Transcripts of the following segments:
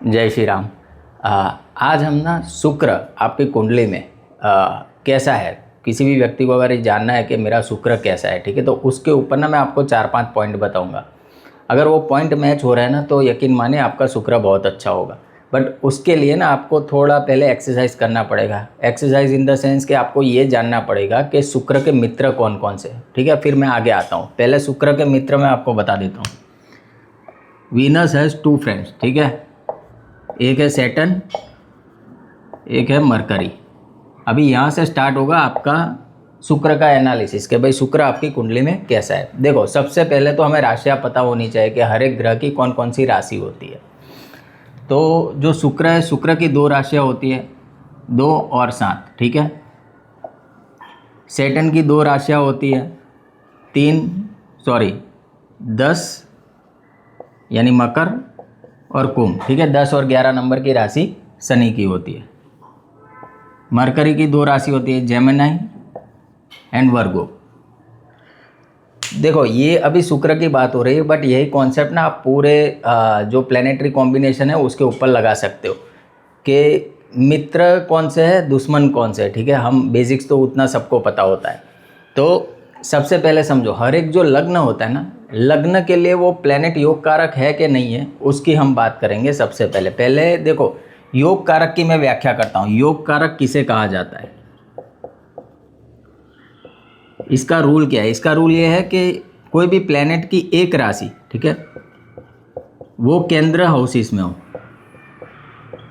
जय श्री राम। आज हम ना शुक्र आपकी कुंडली में कैसा है, किसी भी व्यक्ति को अगर ये जानना है कि मेरा शुक्र कैसा है, ठीक है, तो उसके ऊपर ना मैं आपको 4-5 पॉइंट बताऊंगा। अगर वो पॉइंट मैच हो रहा है ना तो यकीन माने आपका शुक्र बहुत अच्छा होगा। बट उसके लिए ना आपको थोड़ा पहले एक्सरसाइज करना पड़ेगा। एक्सरसाइज इन द सेंस कि आपको ये जानना पड़ेगा कि शुक्र के मित्र कौन कौन से, ठीक है। फिर मैं आगे आता हूँ। पहले शुक्र के मित्र मैं आपको बता देता हूँ। वीनस हैज़ 2 फ्रेंड्स, ठीक है। एक है सैटर्न, एक है मरकरी। अभी यहाँ से स्टार्ट होगा आपका शुक्र का एनालिसिस कि भाई शुक्र आपकी कुंडली में कैसा है। देखो, सबसे पहले तो हमें राशियाँ पता होनी चाहिए कि हर एक ग्रह की कौन कौन सी राशि होती है। तो जो शुक्र है, शुक्र की 2 राशियाँ होती है, 2 और 7, ठीक है। सैटर्न की 2 राशियाँ होती है, 10 यानी मकर और कुंभ, ठीक है। 10 और 11 नंबर की राशि शनि की होती है। मरकरी की 2 राशि होती है, जेमिनी एंड वर्गो। देखो, ये अभी शुक्र की बात हो रही है, बट यही कॉन्सेप्ट ना आप पूरे जो प्लेनेटरी कॉम्बिनेशन है उसके ऊपर लगा सकते हो कि मित्र कौन से है, दुश्मन कौन से है, ठीक है। हम बेसिक्स तो उतना सबको पता होता है। तो सबसे पहले समझो, हर एक जो लग्न होता है ना, लग्न के लिए वो प्लेनेट योग कारक है कि नहीं है, उसकी हम बात करेंगे। सबसे पहले देखो, योग कारक की मैं व्याख्या करता हूँ। योग कारक किसे कहा जाता है, इसका रूल क्या है। इसका रूल ये है कि कोई भी प्लेनेट की एक राशि, ठीक है, वो केंद्र हाउसेस में हो।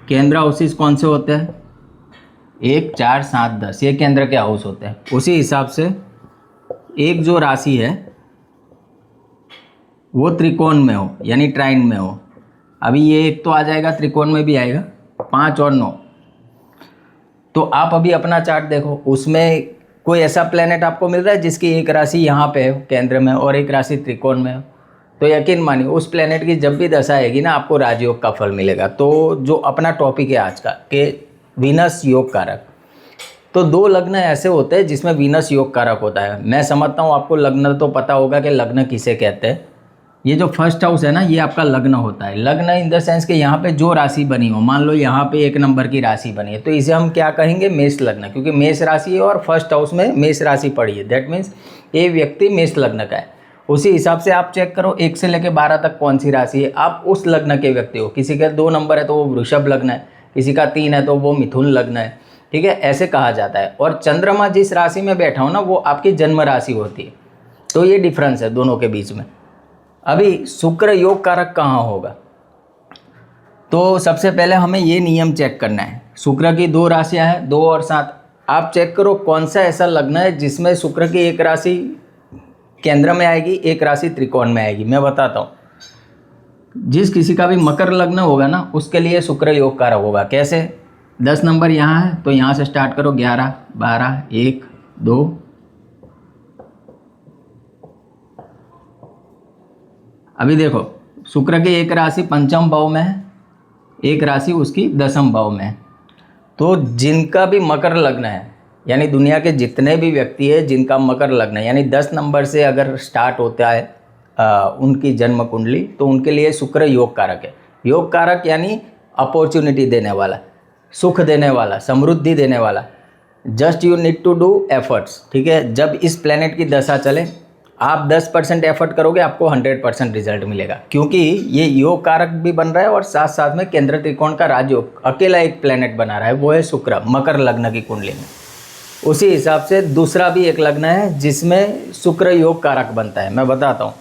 केंद्र हाउसेस कौन से होते हैं? 1, 4, 7, 10, ये केंद्र के हाउस होते हैं। उसी हिसाब से एक जो राशि है वो त्रिकोण में हो, यानी ट्राइन में हो। अभी ये एक तो आ जाएगा, त्रिकोण में भी आएगा, 5 और 9। तो आप अभी अपना चार्ट देखो, उसमें कोई ऐसा प्लेनेट आपको मिल रहा है जिसकी एक राशि यहाँ पे है केंद्र में और एक राशि त्रिकोण में हो, तो यकीन मानिए उस प्लेनेट की जब भी दशा आएगी ना, आपको राजयोग का फल मिलेगा। तो जो अपना टॉपिक है आज का कि वीनस योग कारक, तो 2 लग्न ऐसे होते हैं जिसमें वीनस योग कारक होता है। मैं समझता हूँ आपको लग्न तो पता होगा कि लग्न किसे कहते हैं। ये जो फर्स्ट हाउस है ना, ये आपका लग्न होता है। लग्न इन द सेंस कि यहाँ पे जो राशि बनी हो, मान लो यहाँ पे 1 नंबर की राशि बनी है, तो इसे हम क्या कहेंगे, मेष लग्न, क्योंकि मेष राशि है और फर्स्ट हाउस में मेष राशि पड़ी है। दैट मीन्स ये व्यक्ति मेष लग्न का है। उसी हिसाब से आप चेक करो 1 से लेकर 12 तक कौन सी राशि है, आप उस लग्न के व्यक्ति हो। किसी का 2 नंबर है तो वो वृषभ लग्न है, किसी का 3 है तो वो मिथुन लग्न है, ठीक है, ऐसे कहा जाता है। और चंद्रमा जिस राशि में बैठा हो ना, वो आपकी जन्म राशि होती है। तो ये डिफरेंस है दोनों के बीच में। अभी शुक्र योग कारक कहाँ होगा, तो सबसे पहले हमें ये नियम चेक करना है। शुक्र की 2 राशियां हैं, 2 और 7। आप चेक करो कौन सा ऐसा लग्न है जिसमें शुक्र की एक राशि केंद्र में आएगी, एक राशि त्रिकोण में आएगी। मैं बताता हूँ, जिस किसी का भी मकर लग्न होगा ना, उसके लिए शुक्र योग कारक होगा। कैसे? 10 नंबर यहाँ है तो यहाँ से स्टार्ट करो, 11, 12, 1, 2। अभी देखो, शुक्र की एक राशि पंचम भाव में है, एक राशि उसकी 10वें भाव में है। तो जिनका भी मकर लग्न है, यानी दुनिया के जितने भी व्यक्ति है जिनका मकर लग्न है, यानी 10 नंबर से अगर स्टार्ट होता है उनकी जन्म कुंडली, तो उनके लिए शुक्र योग कारक है। योग कारक यानी अपॉर्चुनिटी देने वाला, सुख देने वाला, समृद्धि देने वाला। Just you need to do efforts, ठीक है। जब इस प्लेनेट की दशा चले, आप 10% एफर्ट करोगे, आपको 100% रिजल्ट मिलेगा, क्योंकि ये योग कारक भी बन रहा है और साथ साथ में केंद्र त्रिकोण का राजयोग अकेला एक प्लेनेट बना रहा है, वो है शुक्र, मकर लग्न की कुंडली में। उसी हिसाब से दूसरा भी एक लग्न है जिसमें शुक्र योग कारक बनता है। मैं बताता हूँ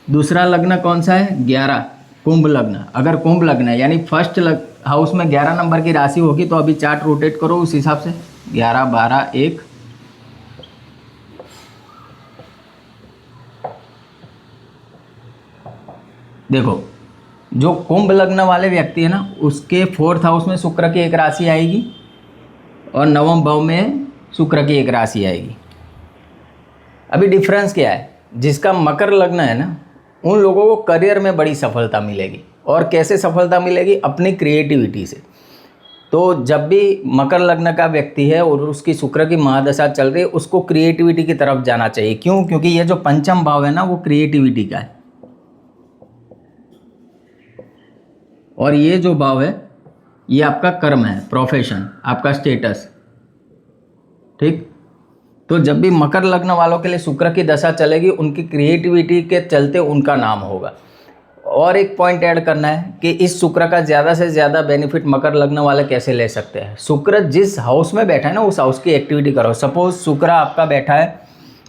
दूसरा लग्न कौन सा है, 11, कुंभ लग्न। अगर कुंभ लग्न है यानी फर्स्ट हाउस में 11 नंबर की राशि होगी, तो अभी चार्ट रोटेट करो उस हिसाब से, 11, 12, 1। देखो, जो कुंभ लग्न वाले व्यक्ति है ना, उसके 4th हाउस में शुक्र की एक राशि आएगी और 9वें भाव में शुक्र की एक राशि आएगी। अभी डिफरेंस क्या है, जिसका मकर लग्न है ना, उन लोगों को करियर में बड़ी सफलता मिलेगी। और कैसे सफलता मिलेगी? अपनी क्रिएटिविटी से। तो जब भी मकर लग्न का व्यक्ति है और उसकी शुक्र की महादशा चल रही है, उसको क्रिएटिविटी की तरफ जाना चाहिए। क्यों? क्योंकि ये जो पंचम भाव है ना, वो क्रिएटिविटी का है। और ये जो भाव है ये आपका कर्म है, प्रोफेशन, आपका स्टेटस। ठीक, तो जब भी मकर लग्न वालों के लिए शुक्र की दशा चलेगी, उनकी क्रिएटिविटी के चलते उनका नाम होगा। और एक पॉइंट ऐड करना है कि इस शुक्र का ज़्यादा से ज़्यादा बेनिफिट मकर लग्न वाले कैसे ले सकते हैं। शुक्र जिस हाउस में बैठा है ना, उस हाउस की एक्टिविटी करो। सपोज शुक्र आपका बैठा है,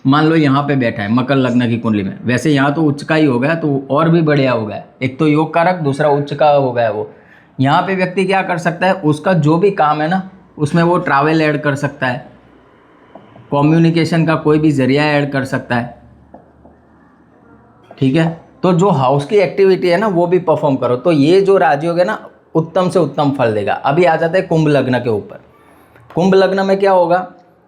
मान लो यहाँ पे बैठा है मकर लग्न की कुंडली में, वैसे यहाँ तो उच्च का ही हो गया, तो और भी बढ़िया हो गया। एक तो योग कारक, दूसरा उच्च का हो गया। वो यहाँ पे व्यक्ति क्या कर सकता है, उसका जो भी काम है ना, उसमें वो ट्रैवल ऐड कर सकता है, कम्युनिकेशन का कोई भी जरिया ऐड कर सकता है। ठीक है, तो जो हाउस की एक्टिविटी है ना, वो भी परफॉर्म करो। तो ये जो राजयोग है ना, उत्तम से उत्तम फल देगा। अभी आ जाते हैं कुंभ लग्न के ऊपर। कुंभ लग्न में क्या होगा,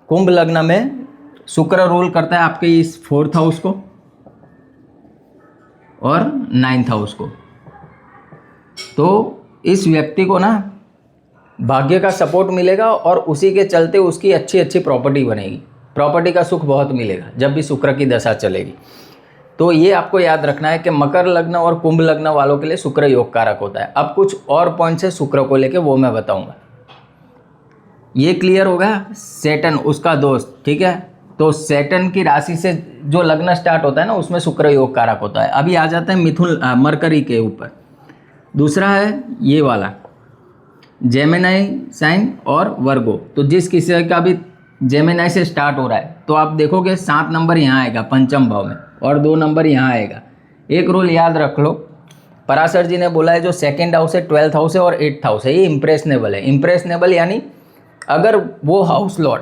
कुंभ लग्न में शुक्र रूल करता है आपके इस 4th हाउस को और 9th हाउस को। तो इस व्यक्ति को ना भाग्य का सपोर्ट मिलेगा और उसी के चलते उसकी अच्छी अच्छी प्रॉपर्टी बनेगी, प्रॉपर्टी का सुख बहुत मिलेगा जब भी शुक्र की दशा चलेगी। तो ये आपको याद रखना है कि मकर लग्न और कुंभ लग्न वालों के लिए शुक्र योग कारक होता है। अब कुछ और पॉइंट्स है शुक्र को लेके, वो मैं बताऊंगा। ये क्लियर हो गया। सैटर्न उसका दोस्त, ठीक है, तो सैटर्न की राशि से जो लग्न स्टार्ट होता है ना, उसमें शुक्र योग कारक होता है। अभी आ जाता है मिथुन मरकरी के ऊपर। दूसरा है ये वाला जेमिनी साइन और वर्गो। तो जिस किसी का भी जेमिनी से स्टार्ट हो रहा है, तो आप देखोगे 7 नंबर यहाँ आएगा पंचम भाव में और 2 नंबर यहाँ आएगा। एक रूल याद रख लो, पराशर जी ने बोला है जो 2nd हाउस है, 12th हाउस है और 8th हाउस है, ये इंप्रेशनेबल है। इंप्रेशनेबल यानी अगर वो हाउस लॉर्ड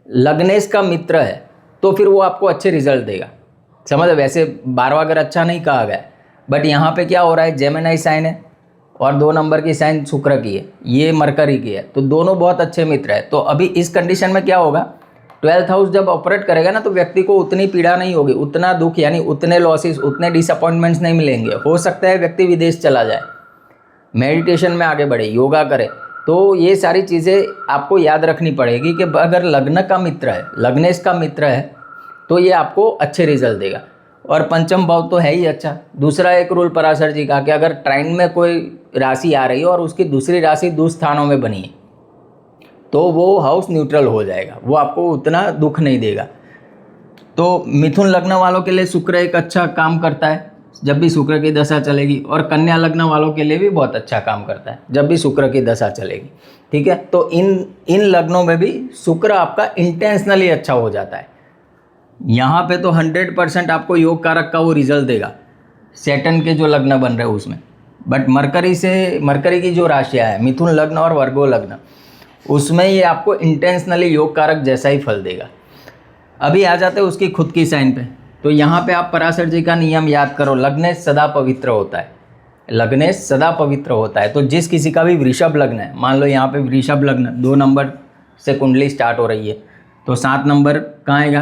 लग्नेश का मित्र है तो फिर वो आपको अच्छे रिजल्ट देगा। समझ, वैसे 12वां घर अच्छा नहीं कहा गया, बट यहाँ पे क्या हो रहा है, जेमिनी साइन है और 2 नंबर की साइन शुक्र की है, ये मरकरी की है, तो दोनों बहुत अच्छे मित्र है। तो अभी इस कंडीशन में क्या होगा, 12th हाउस जब ऑपरेट करेगा ना, तो व्यक्ति को उतनी पीड़ा नहीं होगी, उतना दुख यानी उतने लॉसेस, उतने डिसअपॉइंटमेंट्स नहीं मिलेंगे। हो सकता है व्यक्ति विदेश चला जाए, मेडिटेशन में आगे बढ़े, योगा करे। तो ये सारी चीज़ें आपको याद रखनी पड़ेगी कि अगर लग्न का मित्र है, लग्नेश का मित्र है, तो ये आपको अच्छे रिजल्ट देगा। और पंचम भाव तो है ही अच्छा। दूसरा एक रूल पराशर जी का कि अगर ट्राइन में कोई राशि आ रही है और उसकी दूसरी राशि 2 स्थानों में बनी है, तो वो हाउस न्यूट्रल हो जाएगा, वो आपको उतना दुख नहीं देगा। तो मिथुन लग्न वालों के लिए शुक्र एक अच्छा काम करता है जब भी शुक्र की दशा चलेगी, और कन्या लग्न वालों के लिए भी बहुत अच्छा काम करता है जब भी शुक्र की दशा चलेगी। ठीक है, तो इन लग्नों में भी शुक्र आपका इंटेंशनली अच्छा हो जाता है। यहाँ पे तो 100% आपको योग कारक का वो रिजल्ट देगा सैटर्न के जो लग्न बन रहे हैं उसमें। बट मरकरी की जो राशियाँ है, मिथुन लग्न और वर्गो लग्न, उसमें ये आपको इंटेंशनली योग कारक जैसा ही फल देगा। अभी आ जाते हैं उसकी खुद की साइन पे। तो यहाँ पे आप पराशर जी का नियम याद करो, लग्नेश सदा पवित्र होता है, लग्नेश सदा पवित्र होता है। तो जिस किसी का भी वृषभ लग्न है, मान लो यहाँ पे वृषभ लग्न 2 नंबर से कुंडली स्टार्ट हो रही है, तो 7 नंबर कहाँ आएगा,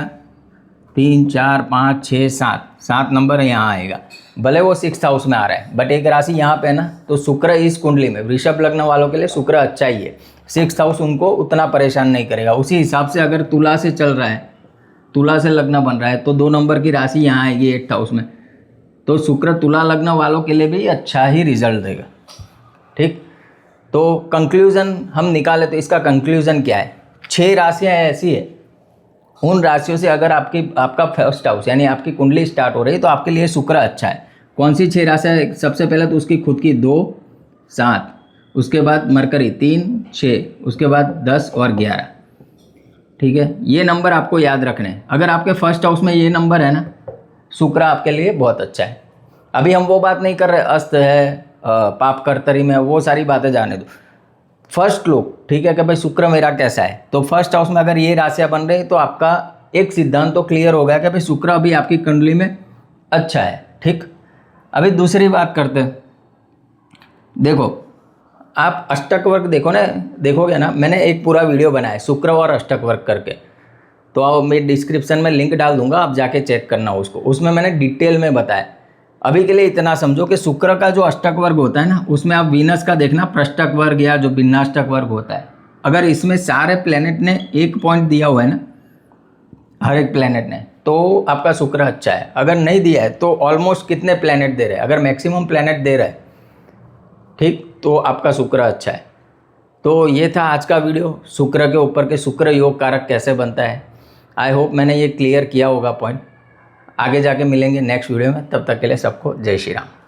3 4 5 6 7 नंबर यहाँ आएगा। भले वो 6th हाउस में आ रहा है, बट एक राशि यहाँ पे है ना, तो शुक्र इस कुंडली में वृषभ लग्न वालों के लिए शुक्र अच्छा ही है। 6th हाउस उनको उतना परेशान नहीं करेगा। उसी हिसाब से अगर तुला से चल रहा है, तुला से लग्न बन रहा है, तो 2 नंबर की राशि यहाँ आएगी 8th हाउस में, तो शुक्र तुला लग्न वालों के लिए भी अच्छा ही रिजल्ट देगा। ठीक, तो कंक्लूजन हम निकाले तो इसका कंक्लूजन क्या है, 6 राशियाँ ऐसी है, उन राशियों से अगर आपका 1st हाउस यानी आपकी कुंडली स्टार्ट हो रही है, तो आपके लिए शुक्र अच्छा है। कौन सी 6 राशियाँ, सबसे पहले तो उसकी खुद की 2 7, उसके बाद मरकरी 3 6, उसके बाद 10 और 11। ठीक है, ये नंबर आपको याद रखने हैं। अगर आपके 1st हाउस में ये नंबर है ना, शुक्र आपके लिए बहुत अच्छा है। अभी हम वो बात नहीं कर रहे अस्त है, पाप कर्तरी में, वो सारी बातें जाने दो। फर्स्ट लोग, ठीक है, कि भाई शुक्र मेरा कैसा है। तो 1st हाउस में अगर ये राशियाँ बन रही, तो आपका एक सिद्धांत तो क्लियर हो गया कि भाई शुक्र अभी आपकी कुंडली में अच्छा है। ठीक, अभी दूसरी बात करते हैं। देखो, आप अष्टक वर्ग देखोगे ना, मैंने एक पूरा वीडियो बनाया है शुक्र और अष्टक वर्ग करके, तो आप मैं डिस्क्रिप्शन में लिंक डाल दूंगा, आप जाके चेक करना उसको। उसमें मैंने डिटेल में बताया। अभी के लिए इतना समझो कि शुक्र का जो अष्टक वर्ग होता है ना, उसमें आप वीनस का देखना प्रष्टक वर्ग या जो भिन्नाष्टक वर्ग होता है। अगर इसमें सारे प्लेनेट ने 1 पॉइंट दिया हुआ है ना, हर एक प्लेनेट ने, तो आपका शुक्र अच्छा है। अगर नहीं दिया है तो ऑलमोस्ट कितने प्लेनेट दे रहे हैं, अगर मैक्सिमम प्लेनेट दे रहा है, ठीक, तो आपका शुक्र अच्छा है। तो ये था आज का वीडियो, शुक्र के ऊपर के शुक्र योग कारक कैसे बनता है। आई होप मैंने ये क्लियर किया होगा पॉइंट। आगे जाके मिलेंगे नेक्स्ट वीडियो में, तब तक के लिए सबको जय श्री राम।